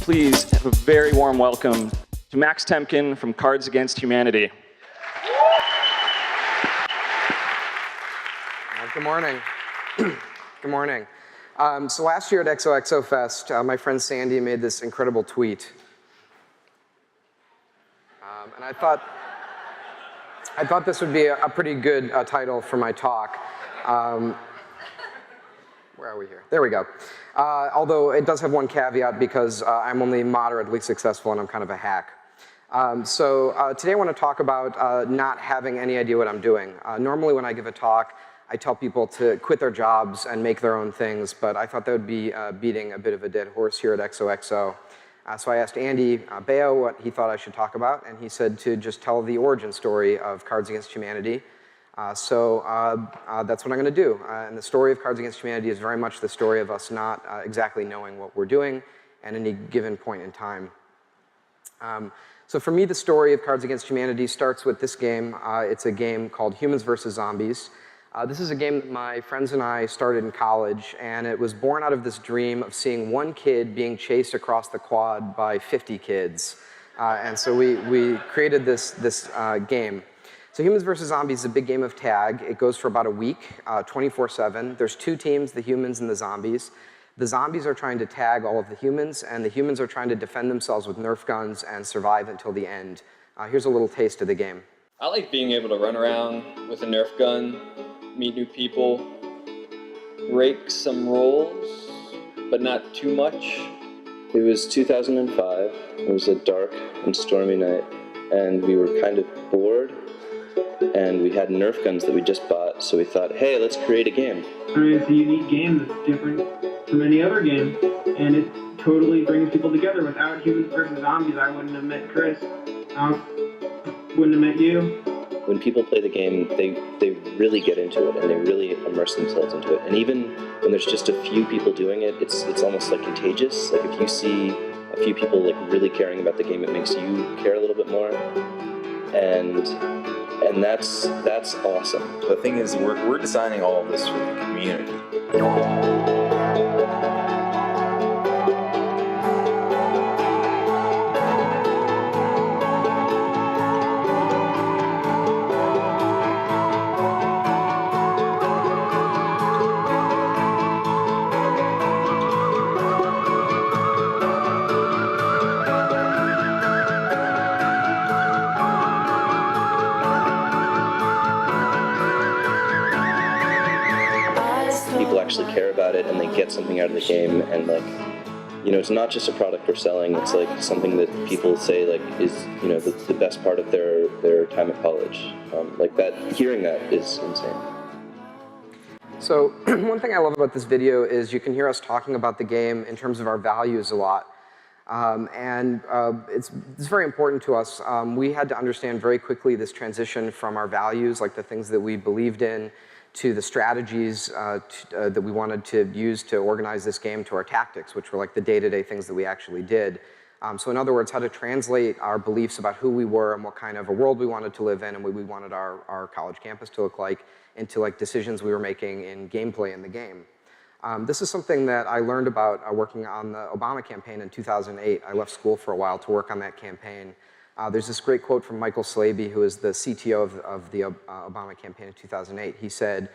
please have a very warm welcome to Max Temkin from Cards Against Humanity. Good morning. Good morning. So last year at XOXO Fest, my friend Sandy made this incredible tweet. And I thought this would be a pretty good title for my talk. Where are we here? There we go. Although it does have one caveat because I'm only moderately successful and I'm kind of a hack. Today I want to talk about not having any idea what I'm doing. Normally when I give a talk, I tell people to quit their jobs and make their own things, but I thought that would be beating a bit of a dead horse here at XOXO. So I asked Andy Baio what he thought I should talk about, and he said to just tell the origin story of Cards Against Humanity. That's what I'm going to do. And the story of Cards Against Humanity is very much the story of us not exactly knowing what we're doing at any given point in time. So for me, the story of Cards Against Humanity starts with this game. It's a game called Humans vs. Zombies. This is a game that my friends and I started in college, and it was born out of this dream of seeing one kid being chased across the quad by 50 kids. And so we created this game. So Humans vs. Zombies is a big game of tag. It goes for about a week, 24/7. There's two teams, the humans and the zombies. The zombies are trying to tag all of the humans, and the humans are trying to defend themselves with Nerf guns and survive until the end. Here's a little taste of the game. I like being able to run around with a Nerf gun, meet new people, break some rules, but not too much. It was 2005. It was a dark and stormy night, and we were kind of bored, and we had Nerf guns that we just bought, so we thought, hey, let's create a game. It's a unique game that's different from any other game, and it totally brings people together. Without Humans vs. Zombies, I wouldn't have met Chris. Wouldn't have met you. When people play the game, they really get into it, and they really immerse themselves into it. And even when there's just a few people doing it, it's almost like contagious. Like if you see a few people like really caring about the game, it makes you care a little bit more. And that's awesome. The thing is, we're designing all of this for the community. People actually care about it and they get something out of the game, and like, you know, it's not just a product we're selling, it's like something that people say like is, you know, the best part of their time at college. Like that, hearing that is insane. So one thing I love about this video is you can hear us talking about the game in terms of our values a lot. It's very important to us. We had to understand very quickly this transition from our values, like the things that we believed in, to the strategies that we wanted to use to organize this game, to our tactics, which were like the day-to-day things that we actually did. So in other words, how to translate our beliefs about who we were and what kind of a world we wanted to live in and what we wanted our college campus to look like into like decisions we were making in gameplay in the game. This is something that I learned about working on the Obama campaign in 2008. I left school for a while to work on that campaign. There's this great quote from Michael Slaby, who is the CTO of the Obama campaign in 2008. He said,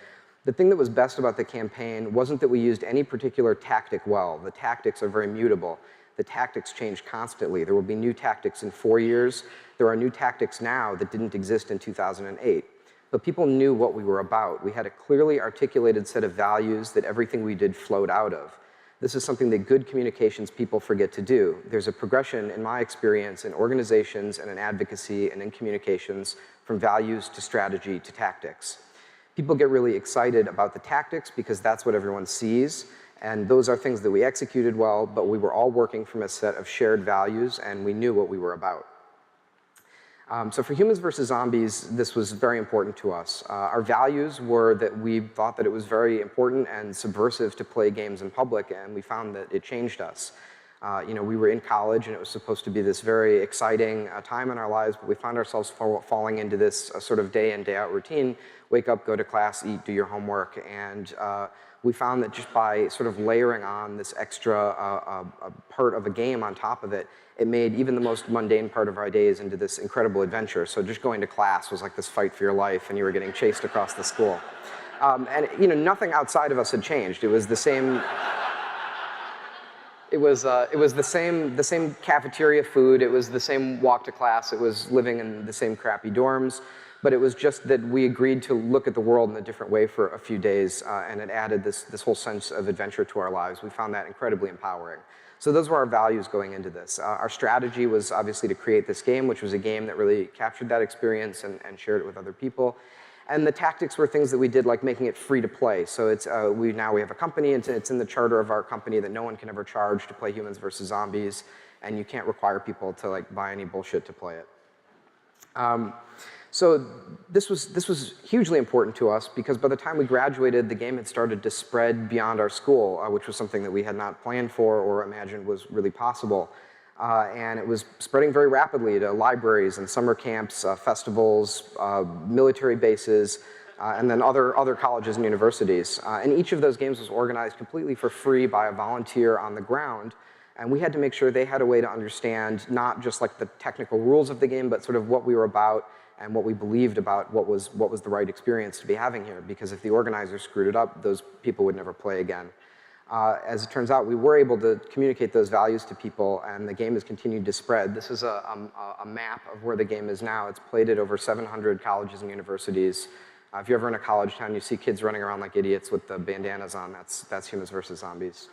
"The thing that was best about the campaign wasn't that we used any particular tactic well. The tactics are very mutable. The tactics change constantly. There will be new tactics in 4 years. There are new tactics now that didn't exist in 2008. But people knew what we were about. We had a clearly articulated set of values that everything we did flowed out of. This is something that good communications people forget to do. There's a progression, in my experience, in organizations and in advocacy and in communications from values to strategy to tactics. People get really excited about the tactics because that's what everyone sees, and those are things that we executed well, but we were all working from a set of shared values, and we knew what we were about." So for Humans vs. Zombies, this was very important to us. Our values were that we thought that it was very important and subversive to play games in public, and we found that it changed us. We were in college, and it was supposed to be this very exciting time in our lives, but we found ourselves falling into this sort of day in, day out routine. Wake up, go to class, eat, do your homework, and we found that just by sort of layering on this extra part of a game on top of it, it made even the most mundane part of our days into this incredible adventure. So just going to class was like this fight for your life, and you were getting chased across the school. And nothing outside of us had changed. It was the same. It was the same cafeteria food. It was the same walk to class. It was living in the same crappy dorms. But it was just that we agreed to look at the world in a different way for a few days, and it added this whole sense of adventure to our lives. We found that incredibly empowering. So those were our values going into this. Our strategy was obviously to create this game, which was a game that really captured that experience and shared it with other people. And the tactics were things that we did, like making it free to play. So it's we have a company, and it's in the charter of our company that no one can ever charge to play Humans versus Zombies, and you can't require people to buy any bullshit to play it. So this was hugely important to us because by the time we graduated, the game had started to spread beyond our school, which was something that we had not planned for or imagined was really possible. And it was spreading very rapidly to libraries and summer camps, festivals, military bases, and then other colleges and universities. And each of those games was organized completely for free by a volunteer on the ground. And we had to make sure they had a way to understand not just like the technical rules of the game, but sort of what we were about and what we believed about what was the right experience to be having here. Because if the organizers screwed it up, those people would never play again. As it turns out, we were able to communicate those values to people, and the game has continued to spread. This is a map of where the game is now. It's played at over 700 colleges and universities. If you're ever in a college town, you see kids running around like idiots with the bandanas on. That's Humans versus Zombies.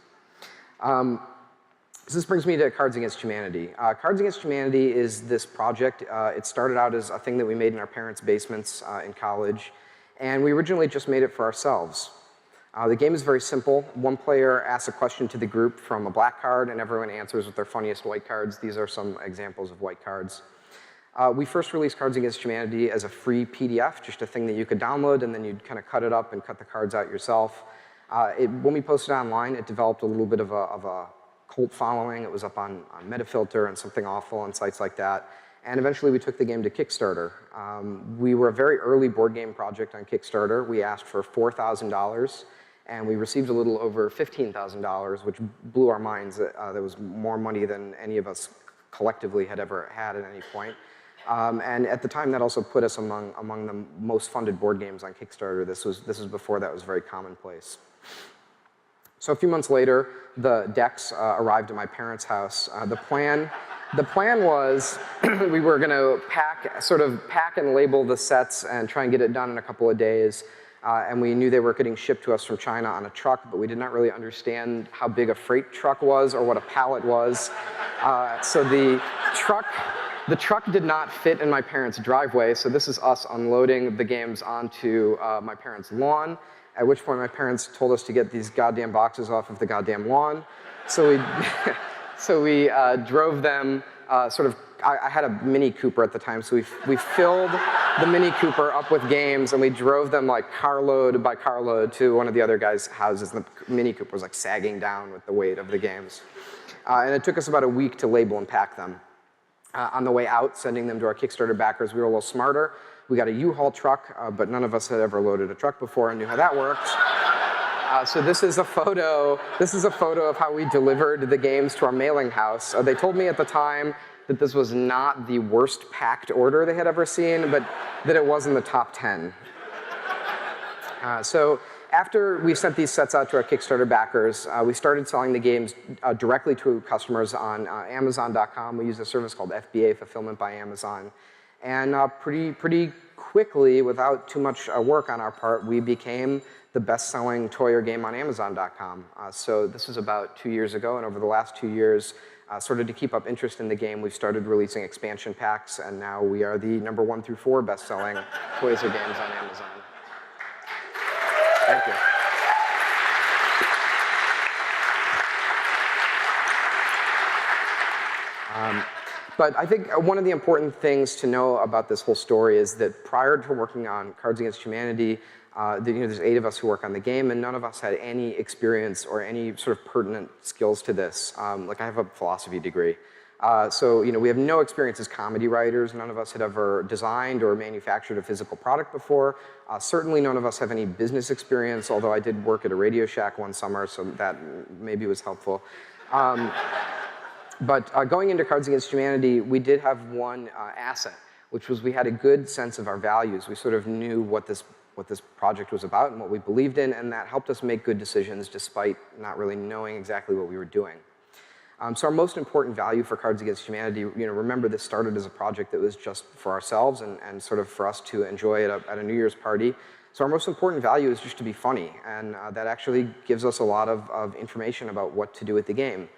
So this brings me to Cards Against Humanity. Cards Against Humanity is this project. It started out as a thing that we made in our parents' basements in college, and we originally just made it for ourselves. The game is very simple. One player asks a question to the group from a black card, and everyone answers with their funniest white cards. These are some examples of white cards. We first released Cards Against Humanity as a free PDF, just a thing that you could download, and then you'd kind of cut it up and cut the cards out yourself. When we posted it online, it developed a little bit of a cult following. It was up on Metafilter and Something Awful and sites like that. And eventually we took the game to Kickstarter. We were a very early board game project on Kickstarter. We asked for $4,000, and we received a little over $15,000, which blew our minds. That was more money than any of us collectively had ever had at any point. And at the time, that also put us among the most funded board games on Kickstarter. This was before that was very commonplace. So a few months later, the decks arrived at my parents' house. The plan was we were going to pack and label the sets and try and get it done in a couple of days. And we knew they were getting shipped to us from China on a truck, but we did not really understand how big a freight truck was or what a pallet was. So the truck did not fit in my parents' driveway, so this is us unloading the games onto my parents' lawn, at which point my parents told us to get these goddamn boxes off of the goddamn lawn. So we drove them I had a Mini Cooper at the time, so we filled the Mini Cooper up with games, and we drove them like carload by carload to one of the other guys' houses. And the Mini Cooper was like sagging down with the weight of the games. And it took us about a week to label and pack them. On the way out, sending them to our Kickstarter backers, we were a little smarter. We got a U-Haul truck, but none of us had ever loaded a truck before and knew how that worked. So this is a photo of how we delivered the games to our mailing house. They told me at the time that this was not the worst packed order they had ever seen, but that it was in the top 10. So after we sent these sets out to our Kickstarter backers, we started selling the games directly to customers on Amazon.com. We use a service called FBA, Fulfillment by Amazon. And pretty quickly, without too much work on our part, we became the best-selling toy or game on Amazon.com. So this was about 2 years ago, and over the last 2 years, sort of to keep up interest in the game, we've started releasing expansion packs, and now we are the number 1 through 4 best-selling toys or games on Amazon. Thank you. But I think one of the important things to know about this whole story is that prior to working on Cards Against Humanity, there's 8 of us who work on the game, and none of us had any experience or any sort of pertinent skills to this. Like I have a philosophy degree. So we have no experience as comedy writers. None of us had ever designed or manufactured a physical product before. Certainly none of us have any business experience, although I did work at a Radio Shack one summer, so that maybe was helpful. But going into Cards Against Humanity, we did have one asset, which was we had a good sense of our values. We sort of knew what this project was about and what we believed in, and that helped us make good decisions despite not really knowing exactly what we were doing. So our most important value for Cards Against Humanity, remember this started as a project that was just for ourselves and sort of for us to enjoy at a New Year's party. So our most important value is just to be funny, and that actually gives us a lot of information about what to do with the game.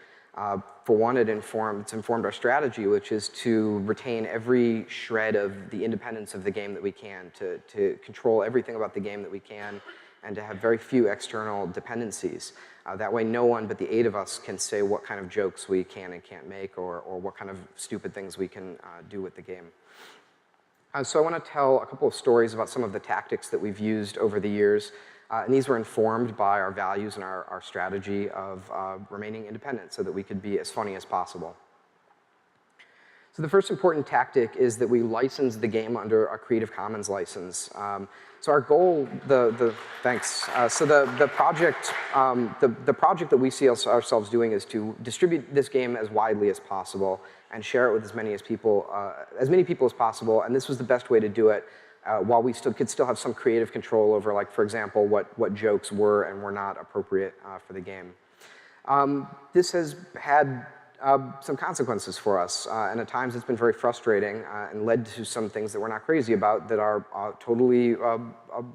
For one, it's informed our strategy, which is to retain every shred of the independence of the game that we can, to control everything about the game that we can, and to have very few external dependencies. That way no one but the 8 of us can say what kind of jokes we can and can't make, or what kind of stupid things we can do with the game. So I want to tell a couple of stories about some of the tactics that we've used over the years. And these were informed by our values and our strategy of remaining independent so that we could be as funny as possible. So the first important tactic is that we license the game under a Creative Commons license. So our goal, thanks. So the project that we see ourselves doing is to distribute this game as widely as possible and share it with as many people as possible. And this was the best way to do it. While we could still have some creative control over, like, for example, what jokes were and were not appropriate for the game. This has had some consequences for us, and at times it's been very frustrating and led to some things that we're not crazy about that are totally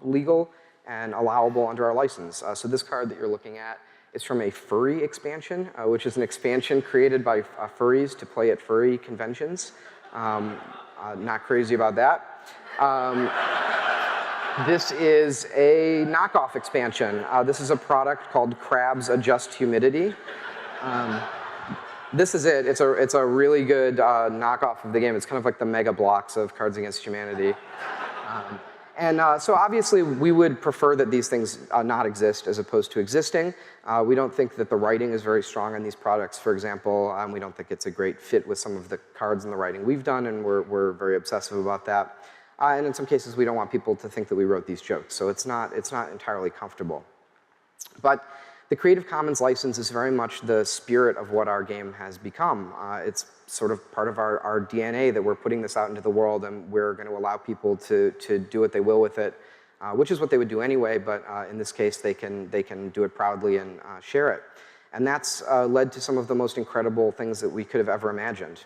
legal and allowable under our license. So this card that you're looking at is from a furry expansion, which is an expansion created by furries to play at furry conventions. Not crazy about that. This is a knockoff expansion. This is a product called Crabs Adjust Humidity. This is it. It's a really good knockoff of the game. It's kind of like the Mega Blocks of Cards Against Humanity. So obviously we would prefer that these things not exist as opposed to existing. We don't think that the writing is very strong on these products, for example. We don't think it's a great fit with some of the cards and the writing we've done, and we're very obsessive about that. And in some cases, we don't want people to think that we wrote these jokes, so it's not entirely comfortable. But the Creative Commons license is very much the spirit of what our game has become. It's sort of part of our DNA that we're putting this out into the world, and we're going to allow people to do what they will with it, which is what they would do anyway, but in this case, they can do it proudly and share it. And that's led to some of the most incredible things that we could have ever imagined.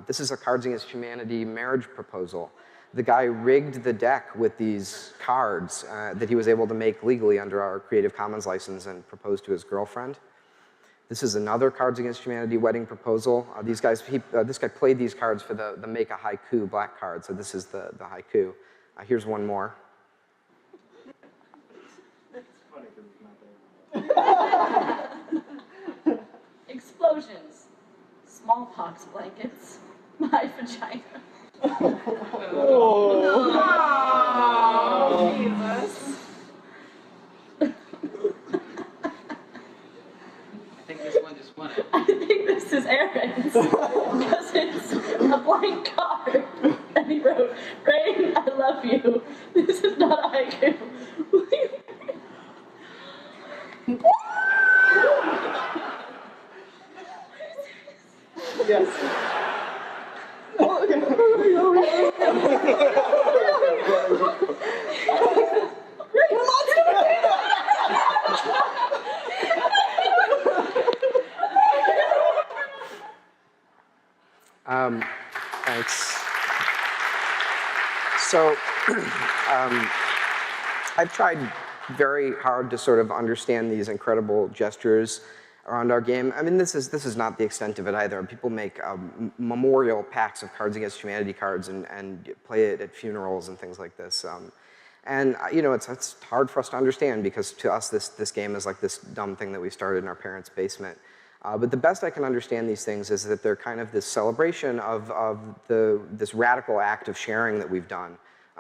This is a Cards Against Humanity marriage proposal. The guy rigged the deck with these cards that he was able to make legally under our Creative Commons license and proposed to his girlfriend. This is another Cards Against Humanity wedding proposal. This guy played these cards for the Make a Haiku black card, so this is the haiku. Here's one more. Explosions, smallpox blankets, my vagina. Oh, Jesus. I think this one just won it. I think this is Aaron's, because it's a blank card. And he wrote, "Rain, I love you. This is not a haiku." Yes. Thanks. So I've tried very hard to sort of understand these incredible gestures around our game. I mean, this is not the extent of it either. People make memorial packs of Cards Against Humanity cards and play it at funerals and things like this. And it's hard for us to understand because to us this game is like this dumb thing that we started in our parents' basement. But the best I can understand these things is that they're kind of this celebration of this radical act of sharing that we've done.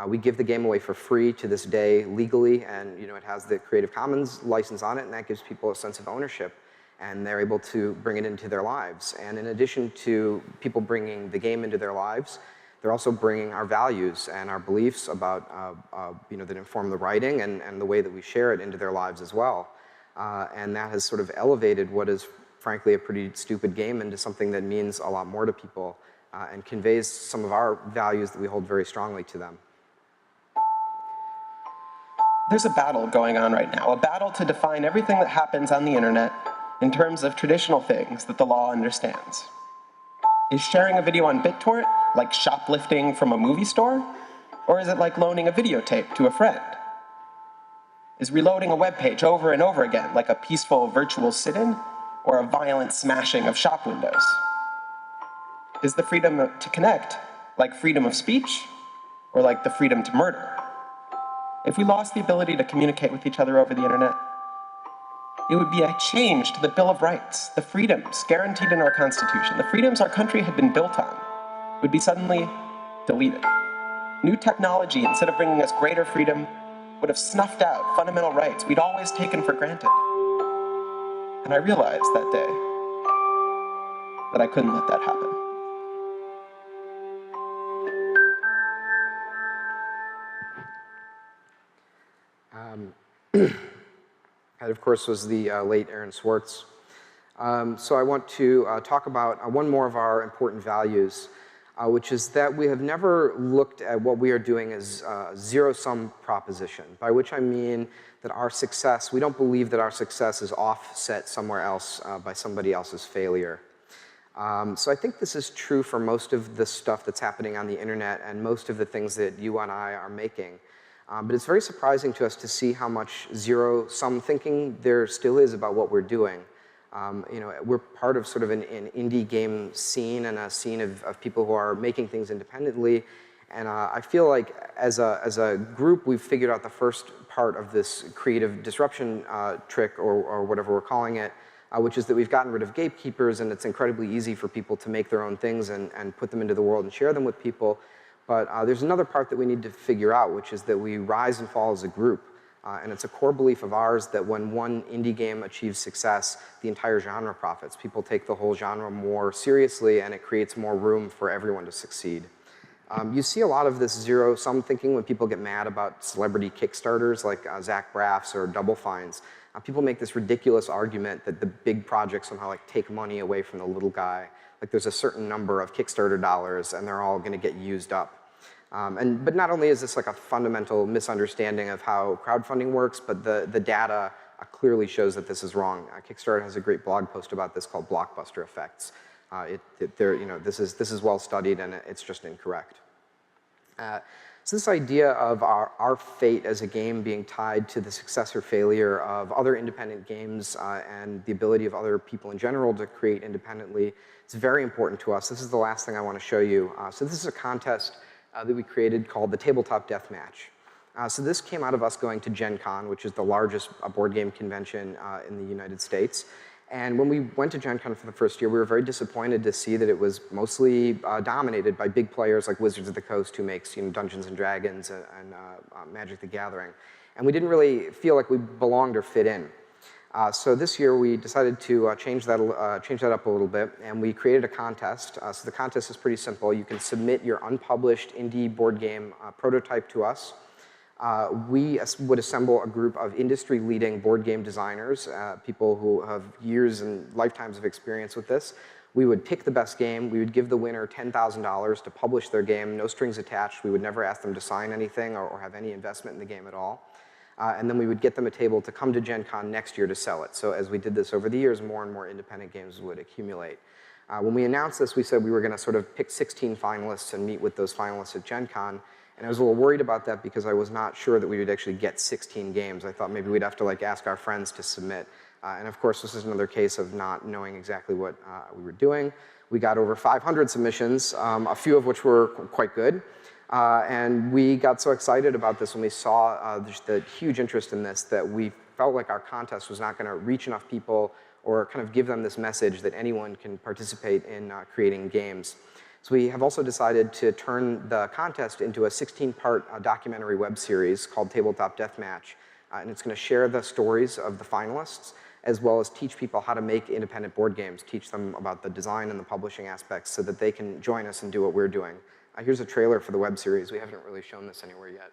We give the game away for free to this day legally, and it has the Creative Commons license on it, and that gives people a sense of ownership, and they're able to bring it into their lives. And in addition to people bringing the game into their lives, they're also bringing our values and our beliefs about, that inform the writing and the way that we share it into their lives as well. And that has sort of elevated what is, frankly, a pretty stupid game into something that means a lot more to people and conveys some of our values that we hold very strongly to them. There's a battle going on right now, a battle to define everything that happens on the internet in terms of traditional things that the law understands. Is sharing a video on BitTorrent like shoplifting from a movie store? Or is it like loaning a videotape to a friend? Is reloading a web page over and over again like a peaceful virtual sit-in or a violent smashing of shop windows? Is the freedom to connect like freedom of speech or like the freedom to murder? If we lost the ability to communicate with each other over the internet, it would be a change to the Bill of Rights, the freedoms guaranteed in our Constitution, the freedoms our country had been built on, would be suddenly deleted. New technology, instead of bringing us greater freedom, would have snuffed out fundamental rights we'd always taken for granted. And I realized that day that I couldn't let that happen. That, of course, was the late Aaron Swartz. So I want to talk about one more of our important values, which is that we have never looked at what we are doing as a zero-sum proposition, by which I mean that our success, we don't believe that our success is offset somewhere else by somebody else's failure. So I think this is true for most of the stuff that's happening on the internet and most of the things that you and I are making. But it's very surprising to us to see how much zero-sum thinking there still is about what we're doing. We're part of sort of an indie game scene and a scene of people who are making things independently. And I feel like as a group, we've figured out the first part of this creative disruption trick, or whatever we're calling it, which is that we've gotten rid of gatekeepers, and it's incredibly easy for people to make their own things and put them into the world and share them with people. But there's another part that we need to figure out, which is that we rise and fall as a group. And it's a core belief of ours that when one indie game achieves success, the entire genre profits. People take the whole genre more seriously, and it creates more room for everyone to succeed. You see a lot of this zero-sum thinking when people get mad about celebrity Kickstarters like Zach Braff's or Double Fine's. People make this ridiculous argument that the big projects somehow take money away from the little guy. Like there's a certain number of Kickstarter dollars, and they're all going to get used up. But not only is this like a fundamental misunderstanding of how crowdfunding works, but the data clearly shows that this is wrong. Kickstarter has a great blog post about this called Blockbuster Effects. This is well studied, and it's just incorrect. So this idea of our fate as a game being tied to the success or failure of other independent games and the ability of other people in general to create independently, it's very important to us. This is the last thing I want to show you. So this is a contest that we created called the Tabletop Deathmatch. So this came out of us going to Gen Con, which is the largest board game convention in the United States. And when we went to Gen Con for the first year, we were very disappointed to see that it was mostly dominated by big players like Wizards of the Coast, who makes Dungeons and Dragons and Magic the Gathering. And we didn't really feel like we belonged or fit in. So this year we decided to change that up a little bit, and we created a contest. So the contest is pretty simple. You can submit your unpublished indie board game prototype to us. We would assemble a group of industry-leading board game designers, people who have years and lifetimes of experience with this. We would pick the best game. We would give the winner $10,000 to publish their game, no strings attached. We would never ask them to sign anything or have any investment in the game at all. And then we would get them a table to come to Gen Con next year to sell it. So as we did this over the years, more and more independent games would accumulate. When we announced this, we said we were going to sort of pick 16 finalists and meet with those finalists at Gen Con. And I was a little worried about that because I was not sure that we would actually get 16 games. I thought maybe we'd have to ask our friends to submit. And of course, this is another case of not knowing exactly what we were doing. We got over 500 submissions, a few of which were quite good. And we got so excited about this when we saw the huge interest in this that we felt like our contest was not going to reach enough people or kind of give them this message that anyone can participate in creating games. So we have also decided to turn the contest into a 16-part documentary web series called Tabletop Deathmatch. And it's going to share the stories of the finalists, as well as teach people how to make independent board games, teach them about the design and the publishing aspects so that they can join us and do what we're doing. Here's a trailer for the web series. We haven't really shown this anywhere yet.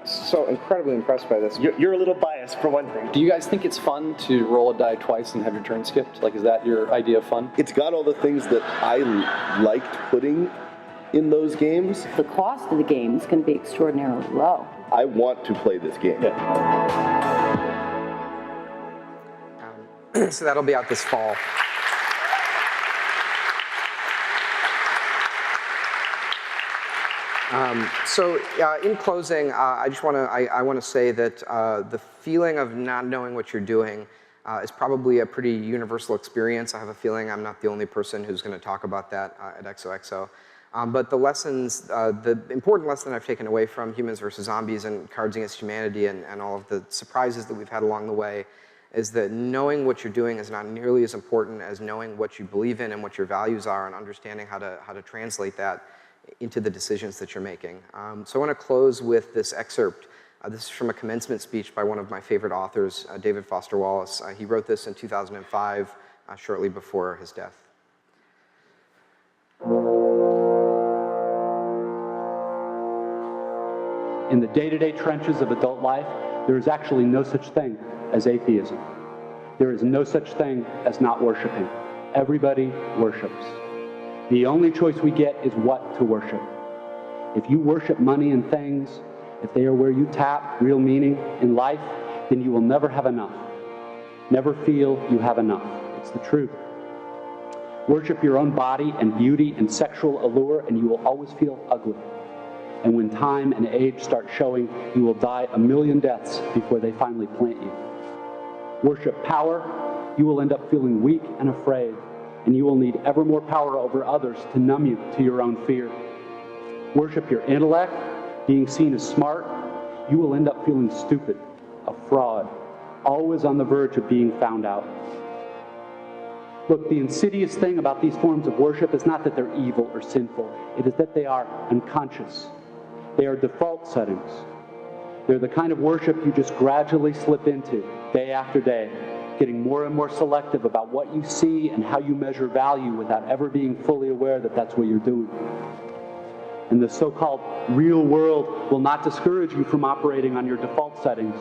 So incredibly impressed by this. You're a little biased, for one thing. Do you guys think it's fun to roll a die twice and have your turn skipped? Like, is that your idea of fun? It's got all the things that I liked putting in those games. The cost of the games can be extraordinarily low. I want to play this game. So that'll be out this fall. In closing, I want to say that the feeling of not knowing what you're doing is probably a pretty universal experience. I have a feeling I'm not the only person who's going to talk about that at XOXO. But the lessons, the important lesson I've taken away from Humans vs. Zombies and Cards Against Humanity and all of the surprises that we've had along the way is that knowing what you're doing is not nearly as important as knowing what you believe in and what your values are and understanding how to translate that into the decisions that you're making. So I want to close with this excerpt. This is from a commencement speech by one of my favorite authors, David Foster Wallace. He wrote this in 2005, shortly before his death. In the day-to-day trenches of adult life, there is actually no such thing as atheism. There is no such thing as not worshiping. Everybody worships. The only choice we get is what to worship. If you worship money and things, if they are where you tap real meaning in life, then you will never have enough. Never feel you have enough. It's the truth. Worship your own body and beauty and sexual allure, and you will always feel ugly. And when time and age start showing, you will die a million deaths before they finally plant you. Worship power, you will end up feeling weak and afraid, and you will need ever more power over others to numb you to your own fear. Worship your intellect, being seen as smart, you will end up feeling stupid, a fraud, always on the verge of being found out. Look, the insidious thing about these forms of worship is not that they're evil or sinful. It is that they are unconscious. They are default settings. They're the kind of worship you just gradually slip into, day after day, getting more and more selective about what you see and how you measure value without ever being fully aware that that's what you're doing. And the so-called real world will not discourage you from operating on your default settings,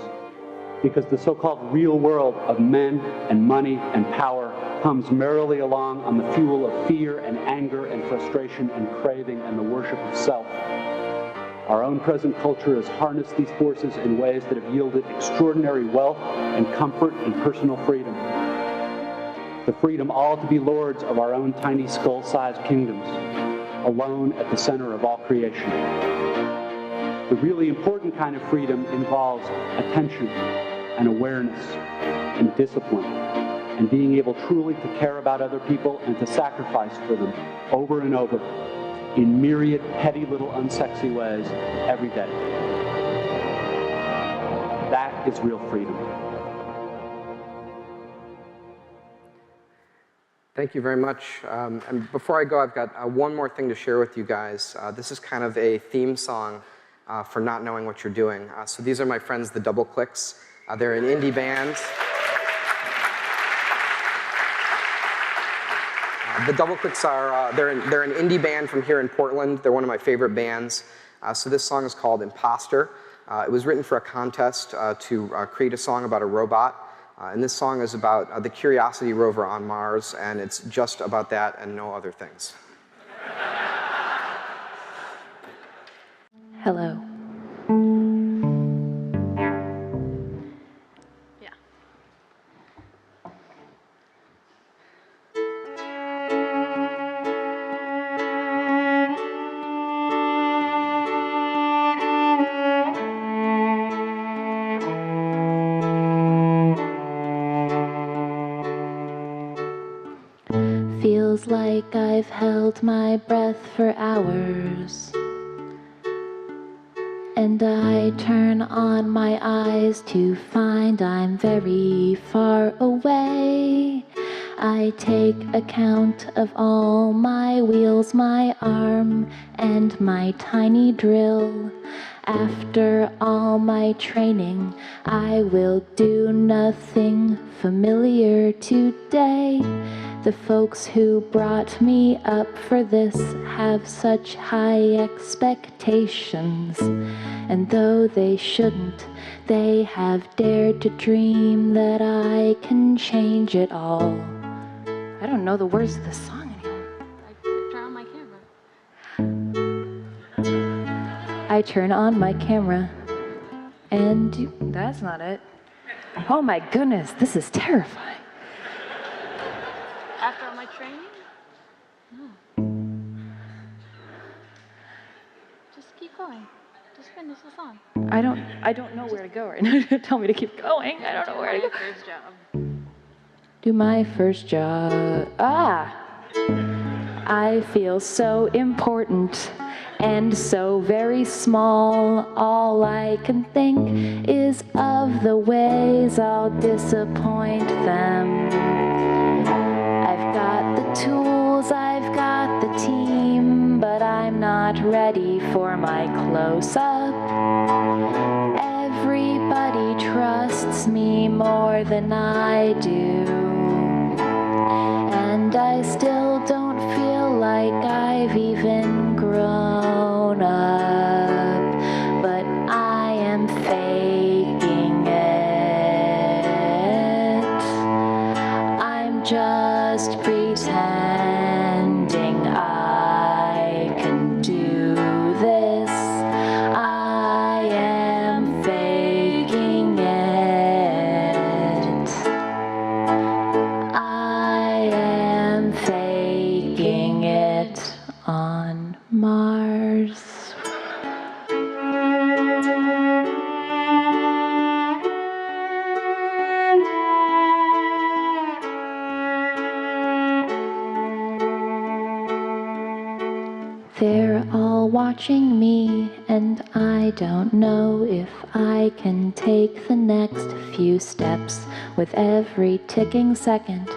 because the so-called real world of men and money and power hums merrily along on the fuel of fear and anger and frustration and craving and the worship of self. Our own present culture has harnessed these forces in ways that have yielded extraordinary wealth and comfort and personal freedom. The freedom all to be lords of our own tiny skull-sized kingdoms, alone at the center of all creation. The really important kind of freedom involves attention and awareness and discipline and being able truly to care about other people and to sacrifice for them over and over in myriad petty little unsexy ways every day. That is real freedom. Thank you very much. And before I go, I've got one more thing to share with you guys. This is kind of a theme song for not knowing what you're doing. So these are my friends, the Double Clicks. They're an indie band. The Double Clicks are, they're an indie band from here in Portland. They're one of my favorite bands. So this song is called Imposter. It was written for a contest to create a song about a robot. And this song is about the Curiosity rover on Mars, and it's just about that and no other things. Hello. Yeah. Feels like I've held my breath for hours. And I turn on my eyes to find I'm very far away. I take account of all my wheels, my arm, and my tiny drill. After all my training, I will do nothing familiar today. The folks who brought me up for this have such high expectations. And though they shouldn't, they have dared to dream that I can change it all. I don't know the words of this song anymore. I turn on my camera. I turn on my camera and that's not it. Oh my goodness, this is terrifying. After my training? No. Just keep going. Just finish the song. I don't know where to go right now. Tell me to keep going. I don't know where to go. First job. Do my first job. I feel so important and so very small. All I can think is of the ways I'll disappoint them. I've got the tools, I've got the team, but I'm not ready for my close-up. Everybody trusts me more than I do, and I still don't feel like I've even grown up, but I am faking it. I'm just pretending I can do this. I am faking it. I am faking it on Mars. They're all watching me, and I don't know if I can take the next few steps with every ticking second.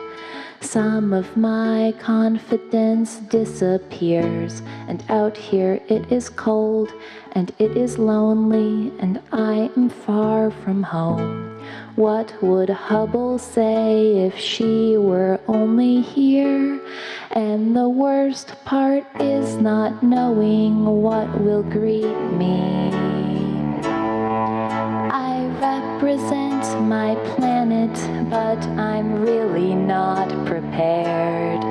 Some of my confidence disappears, and out here it is cold, and it is lonely, and I am far from home. What would Hubble say if she were only here? And the worst part is not knowing what will greet me. I represent my planet, but I'm really not prepared.